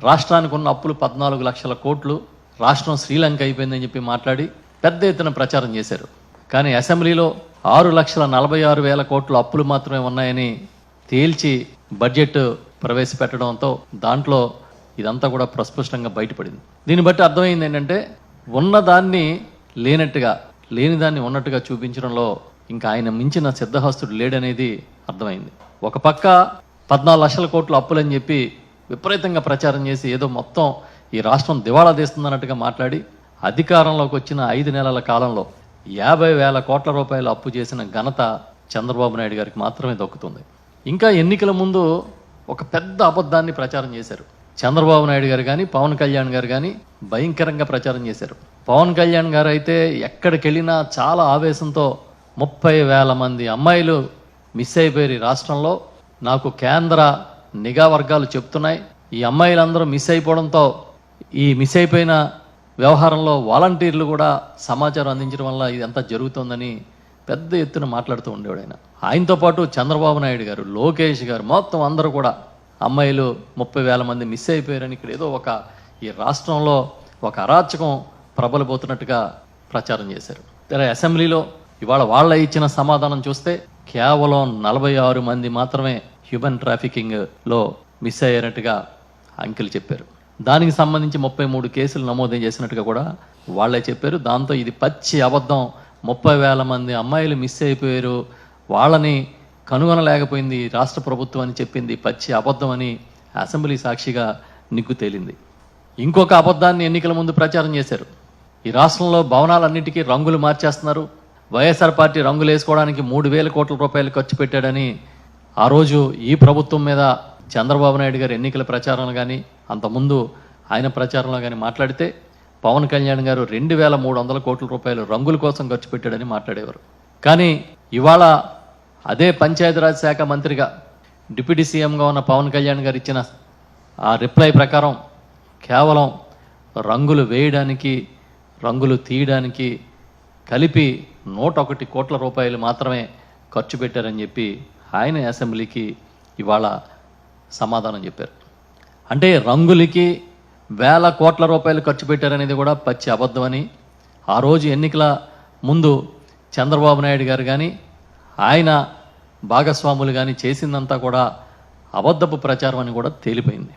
రాష్ట్రానికి ఉన్న అప్పులు 14 లక్షల కోట్లు, రాష్ట్రం శ్రీలంక అయిపోయిందని చెప్పి మాట్లాడి పెద్ద ఎత్తున ప్రచారం చేశారు. కానీ అసెంబ్లీలో 6,46,000 కోట్ల అప్పులు మాత్రమే ఉన్నాయని తేల్చి బడ్జెట్ ప్రవేశపెట్టడంతో దాంట్లో ఇదంతా కూడా ప్రస్పష్టంగా బయటపడింది. దీన్ని బట్టి అర్థమైంది ఏంటంటే ఉన్నదాన్ని లేనట్టుగా, లేనిదాన్ని ఉన్నట్టుగా చూపించడంలో ఇంకా ఆయన మించిన సిద్ధహస్తుడు లేడనేది అర్థమైంది. ఒక పక్క 14 లక్షల కోట్ల అప్పులని చెప్పి విపరీతంగా ప్రచారం చేసి ఏదో మొత్తం ఈ రాష్ట్రం దివాళా తీస్తుందన్నట్టుగా మాట్లాడి అధికారంలోకి వచ్చిన 5 నెలల కాలంలో 50,000 కోట్ల రూపాయలు అప్పు చేసిన ఘనత చంద్రబాబు నాయుడు గారికి మాత్రమే దక్కుతుంది. ఇంకా ఎన్నికల ముందు ఒక పెద్ద అబద్ధాన్ని ప్రచారం చేశారు. చంద్రబాబు నాయుడు గారు కానీ పవన్ కళ్యాణ్ గారు కానీ భయంకరంగా ప్రచారం చేశారు. పవన్ కళ్యాణ్ గారు అయితే ఎక్కడికి వెళ్ళినా చాలా ఆవేశంతో 30,000 మంది అమ్మాయిలు మిస్ అయిపోయారు ఈ రాష్ట్రంలో, నాకు కేంద్ర నిఘా వర్గాలు చెప్తున్నాయి, ఈ అమ్మాయిలందరూ మిస్ అయిపోవడంతో ఈ మిస్ అయిపోయిన వ్యవహారంలో వాలంటీర్లు కూడా సమాచారం అందించడం వల్ల ఇదంతా జరుగుతుందని పెద్ద ఎత్తున మాట్లాడుతూ ఉండేవాడు ఆయన. ఆయనతో పాటు చంద్రబాబు నాయుడు గారు, లోకేష్ గారు, మొత్తం అందరూ కూడా అమ్మాయిలు 30,000 మంది మిస్ అయిపోయారని ఇక్కడ ఏదో ఈ రాష్ట్రంలో ఒక అరాచకం ప్రబలబోతున్నట్టుగా ప్రచారం చేశారు. అసెంబ్లీలో ఇవాళ వాళ్ళ ఇచ్చిన సమాధానం చూస్తే కేవలం 46 మంది మాత్రమే హ్యూమన్ ట్రాఫికింగ్లో మిస్ అయ్యారట్టుగా అంకెలు చెప్పారు. దానికి సంబంధించి 33 కేసులు నమోదు చేసినట్టుగా కూడా వాళ్ళే చెప్పారు. దాంతో ఇది పచ్చి అబద్ధం, 30,000 మంది అమ్మాయిలు మిస్ అయిపోయారు, వాళ్ళని కనుగొనలేకపోయింది రాష్ట్ర ప్రభుత్వం అని చెప్పింది పచ్చి అబద్ధం అని అసెంబ్లీ సాక్షిగా నిగ్గు తేలింది. ఇంకొక అబద్ధాన్ని ఎన్నికల ముందు ప్రచారం చేశారు. ఈ రాష్ట్రంలో భవనాలన్నిటికీ రంగులు మార్చేస్తున్నారు, వైఎస్ఆర్ పార్టీ రంగులు వేసుకోవడానికి 3,000 కోట్ల రూపాయలు ఖర్చు పెట్టాడని ఆ రోజు ఈ ప్రభుత్వం మీద చంద్రబాబు నాయుడు గారు ఎన్నికల ప్రచారంలో కానీ అంతకుముందు ఆయన ప్రచారంలో కానీ మాట్లాడితే పవన్ కళ్యాణ్ గారు 2,300 కోట్ల రూపాయలు రంగుల కోసం ఖర్చు పెట్టాడని మాట్లాడేవారు. కానీ ఇవాళ అదే పంచాయతీరాజ్ శాఖ మంత్రిగా డిప్యూటీ సీఎంగా ఉన్న పవన్ కళ్యాణ్ గారు ఇచ్చిన ఆ రిప్లై ప్రకారం కేవలం రంగులు వేయడానికి, రంగులు తీయడానికి కలిపి 101 కోట్ల రూపాయలు మాత్రమే ఖర్చు పెట్టారని చెప్పి ఆయన అసెంబ్లీకి ఇవాళ సమాధానం చెప్పారు. అంటే రంగులకి 1,000 కోట్ల రూపాయలు ఖర్చు పెట్టారనేది కూడా పచ్చి అబద్ధమని ఆ రోజు ఎన్నికల ముందు చంద్రబాబు నాయుడు గారు కానీ ఆయన భాగస్వాములు కానీ చేసిందంతా కూడా అబద్ధపు ప్రచారం అని కూడా తేలిపోయింది.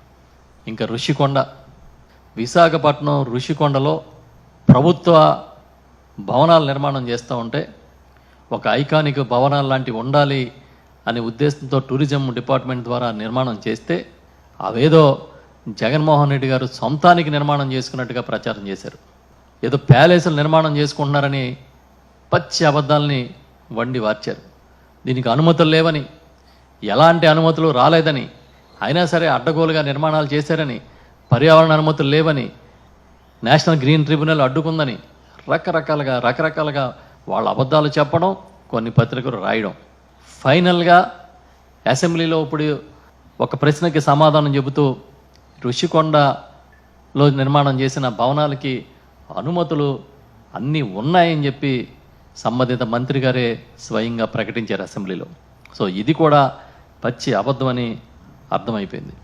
ఇంకా ఋషికొండ, విశాఖపట్నం ఋషికొండలో ప్రభుత్వ భవనాల నిర్మాణం చేస్తూ ఉంటే ఒక ఐకానిక్ భవనాలు లాంటివి ఉండాలి అనే ఉద్దేశంతో టూరిజం డిపార్ట్మెంట్ ద్వారా నిర్మాణం చేస్తే అవేదో జగన్మోహన్ రెడ్డి గారు సొంతానికి నిర్మాణం చేసుకున్నట్టుగా ప్రచారం చేశారు. ఏదో ప్యాలెస్లు నిర్మాణం చేసుకుంటున్నారని పచ్చి అబద్ధాలని వండి వార్చారు. దీనికి అనుమతులు లేవని, ఎలాంటి అనుమతులు రాలేదని, అయినా సరే అడ్డగోలుగా నిర్మాణాలు చేశారని, పర్యావరణ అనుమతులు లేవని, నేషనల్ గ్రీన్ ట్రిబ్యునల్ అడ్డుకుందని రకరకాలుగా వాళ్ళ అబద్ధాలు చెప్పడం, కొన్ని పత్రికలు రాయడం. ఫైనల్గా అసెంబ్లీలో ఇప్పుడు ఒక ప్రశ్నకి సమాధానం చెబుతూ ఋషికొండలో నిర్మాణం చేసిన భవనాలకి అనుమతులు అన్నీ ఉన్నాయని చెప్పి సంబంధిత మంత్రి గారే స్వయంగా ప్రకటించారు అసెంబ్లీలో. సో ఇది కూడా పచ్చి అబద్ధమని అర్థమైపోయింది.